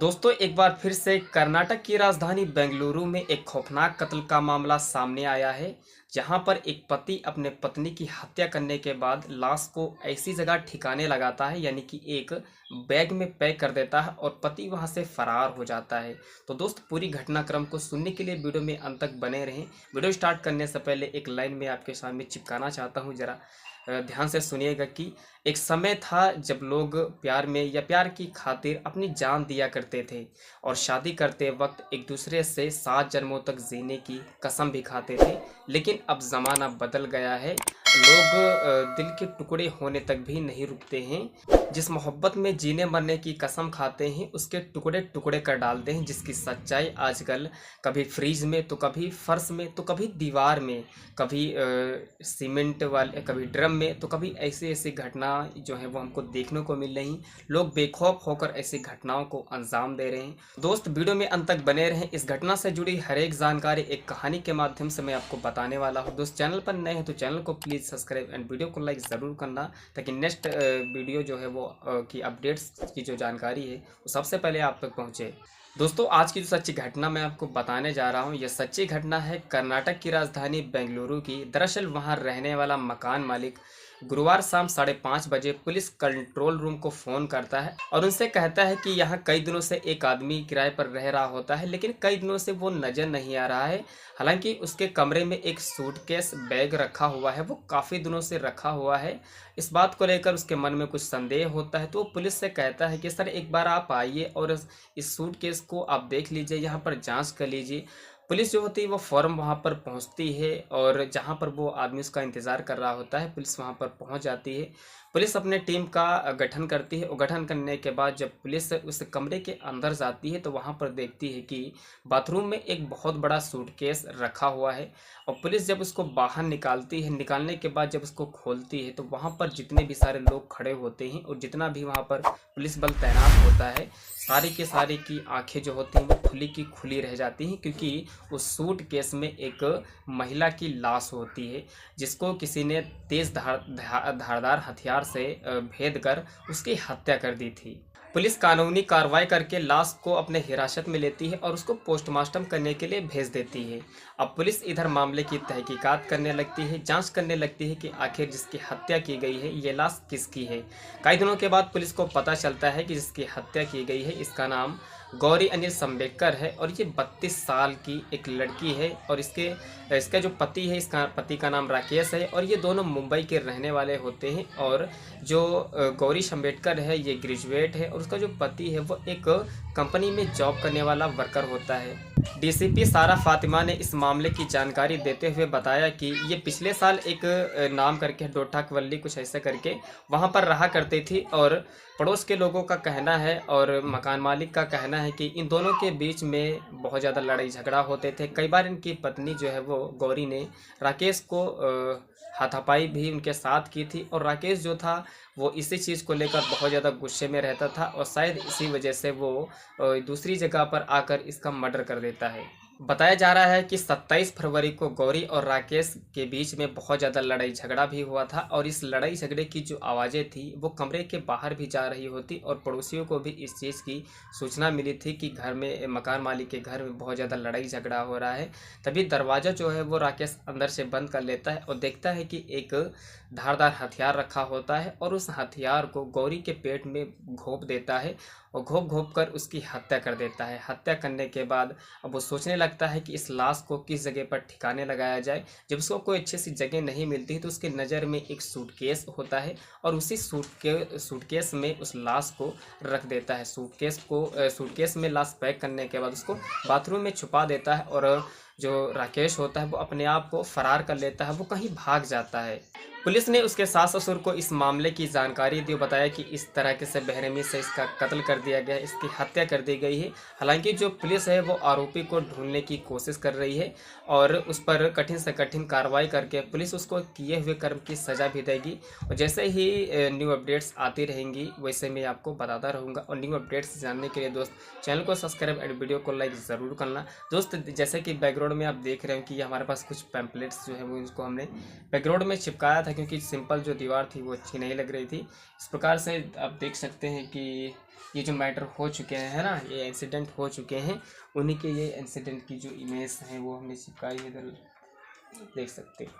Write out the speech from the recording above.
दोस्तों एक बार फिर से कर्नाटक की राजधानी बेंगलुरु में एक खौफनाक कत्ल का मामला सामने आया है। जहां पर एक पति अपने पत्नी की हत्या करने के बाद लाश को ऐसी जगह ठिकाने लगाता है, यानी कि एक बैग में पैक कर देता है और पति वहां से फरार हो जाता है। तो दोस्त पूरी घटनाक्रम को सुनने के लिए वीडियो में अंत तक बने रहें। वीडियो स्टार्ट करने से पहले एक लाइन में आपके सामने चिपकाना चाहता हूं, जरा ध्यान से सुनिएगा कि एक समय था जब लोग प्यार में या प्यार की खातिर अपनी जान दिया करते थे और शादी करते वक्त एक दूसरे से 7 जन्मों तक जीने की कसम भी खाते थे। लेकिन अब ज़माना बदल गया है। लोग दिल के टुकड़े होने तक भी नहीं रुकते हैं। जिस मोहब्बत में जीने मरने की कसम खाते हैं उसके टुकड़े टुकड़े कर डालते हैं, जिसकी सच्चाई आजकल कभी फ्रीज में तो कभी फर्श में तो कभी दीवार में, कभी सीमेंट वाले, कभी ड्रम में, तो कभी ऐसी ऐसी घटना जो है वो हमको देखने को मिल रही। लोग बेखौफ होकर ऐसी घटनाओं को अंजाम दे रहे हैं। दोस्त वीडियो में अंत तक बने रहें। इस घटना से जुड़ी हर एक जानकारी एक कहानी के माध्यम से मैं आपको बताने वाला हूँ। दोस्त चैनल पर नए हैं तो चैनल को प्लीज़ सब्सक्राइब एंड वीडियो को लाइक ज़रूर करना, ताकि नेक्स्ट वीडियो जो है वो की अपडेट्स की जो जानकारी है वो सबसे पहले आप तक पहुँचे। दोस्तों आज की जो सच्ची घटना मैं आपको बताने जा रहा हूँ, यह सच्ची घटना है कर्नाटक की राजधानी बेंगलुरु की। दरअसल वहाँ रहने वाला मकान मालिक गुरुवार शाम 5:30 बजे पुलिस कंट्रोल रूम को फ़ोन करता है और उनसे कहता है कि यहाँ कई दिनों से एक आदमी किराए पर रह रहा होता है, लेकिन कई दिनों से वो नज़र नहीं आ रहा है। हालांकि उसके कमरे में एक सूटकेस बैग रखा हुआ है, वो काफ़ी दिनों से रखा हुआ है। इस बात को लेकर उसके मन में कुछ संदेह होता है, तो वो पुलिस से कहता है कि सर एक बार आप आइए और इस सूटकेस को आप देख लीजिए, यहाँ पर जांच कर लीजिए। पुलिस जो होती है वो फ़ौरन वहाँ पर पहुँचती है और जहाँ पर वो आदमी उसका इंतज़ार कर रहा होता है, पुलिस वहाँ पर पहुँच जाती है। पुलिस अपने टीम का गठन करती है और गठन करने के बाद जब पुलिस उस कमरे के अंदर जाती है तो वहाँ पर देखती है कि बाथरूम में एक बहुत बड़ा सूटकेस रखा हुआ है। और पुलिस जब उसको बाहर निकालती है, निकालने के बाद जब उसको खोलती है तो वहाँ पर जितने भी सारे लोग खड़े होते हैं और जितना भी वहाँ पर पुलिस बल तैनात होता है, सारी के सारी की आंखें जो होती हैं वो खुली की खुली रह जाती हैं, क्योंकि उस सूटकेस में एक महिला की लाश होती है, जिसको किसी ने तेज धारदार हथियार से भेद कर उसकी हत्या कर दी थी। पुलिस कानूनी कार्रवाई करके लाश को अपने हिरासत में लेती है और उसको पोस्टमार्टम करने के लिए भेज देती है। अब पुलिस इधर मामले की तहकीकात करने लगती है, जांच करने लगती है कि आखिर जिसकी हत्या की गई है ये लाश किसकी है। कई दिनों के बाद पुलिस को पता चलता है कि जिसकी हत्या की गई है इसका नाम गौरी अनिल संबेकर है और ये 32 साल की एक लड़की है। और इसका जो पति है, इसका पति का नाम राकेश है और ये दोनों मुंबई के रहने वाले होते हैं। और जो गौरी संबेकर है ये ग्रेजुएट है और उसका जो पति है वो एक कंपनी में जॉब करने वाला वर्कर होता है। डीसीपी सारा फातिमा ने इस मामले की जानकारी देते हुए बताया कि ये पिछले साल एक नाम करके डोठा कवल्ली कुछ ऐसे करके वहाँ पर रहा करती थी और पड़ोस के लोगों का कहना है और मकान मालिक का कहना है कि इन दोनों के बीच में बहुत ज़्यादा लड़ाई झगड़ा होते थे। कई बार इनकी पत्नी जो है वो गौरी ने राकेश को हाथापाई भी उनके साथ की थी और राकेश जो था वो इसी चीज़ को लेकर बहुत ज़्यादा गुस्से में रहता था और शायद इसी वजह से वो दूसरी जगह पर आकर इसका मर्डर कर देता है। बताया जा रहा है कि 27 फरवरी को गौरी और राकेश के बीच में बहुत ज़्यादा लड़ाई झगड़ा भी हुआ था और इस लड़ाई झगड़े की जो आवाज़ें थी वो कमरे के बाहर भी जा रही होती और पड़ोसियों को भी इस चीज़ की सूचना मिली थी कि घर में, मकान मालिक के घर में बहुत ज़्यादा लड़ाई झगड़ा हो रहा है। तभी दरवाज़ा जो है वो राकेश अंदर से बंद कर लेता है और देखता है कि एक धारदार हथियार रखा होता है और उस हथियार को गौरी के पेट में घोंप देता है और घोंप कर उसकी हत्या कर देता है। हत्या करने के बाद अब वो सोचने लगता है कि इस लाश को किस जगह पर ठिकाने लगाया जाए। जब उसको कोई अच्छी सी जगह नहीं मिलती तो उसके नज़र में एक सूटकेस होता है और उसी सूटकेस में उस लाश को रख देता है। सूटकेस में लाश पैक करने के बाद उसको बाथरूम में छुपा देता है और जो राकेश होता है वो अपने आप को फरार कर लेता है, वो कहीं भाग जाता है। पुलिस ने उसके सास ससुर को इस मामले की जानकारी दी, बताया कि इस तरह से बेरहमी से इसका कत्ल कर दिया गया है, इसकी हत्या कर दी गई है। हालांकि जो पुलिस है वो आरोपी को ढूंढने की कोशिश कर रही है और उस पर कठिन से कठिन कार्रवाई करके पुलिस उसको किए हुए कर्म की सज़ा भी देगी। और जैसे ही न्यू अपडेट्स आती रहेंगी वैसे मैं आपको बताता रहूँगा। और न्यू अपडेट्स जानने के लिए दोस्त चैनल को सब्सक्राइब और वीडियो को लाइक ज़रूर करना। दोस्त जैसे कि बैकग्राउंड बैकग्राउंड में आप देख रहे हो कि ये हमारे पास कुछ पैम्पलेट्स जो है वो इसको हमने बैकग्राउंड में चिपकाया था, क्योंकि सिंपल जो दीवार थी वो अच्छी नहीं लग रही थी। इस प्रकार से आप देख सकते हैं कि ये जो मैटर हो चुके हैं ना, ये इंसिडेंट हो चुके हैं, उन्हीं के ये इंसिडेंट की जो इमेज है वो हमने चिपकाई है, इधर देख सकते हैं।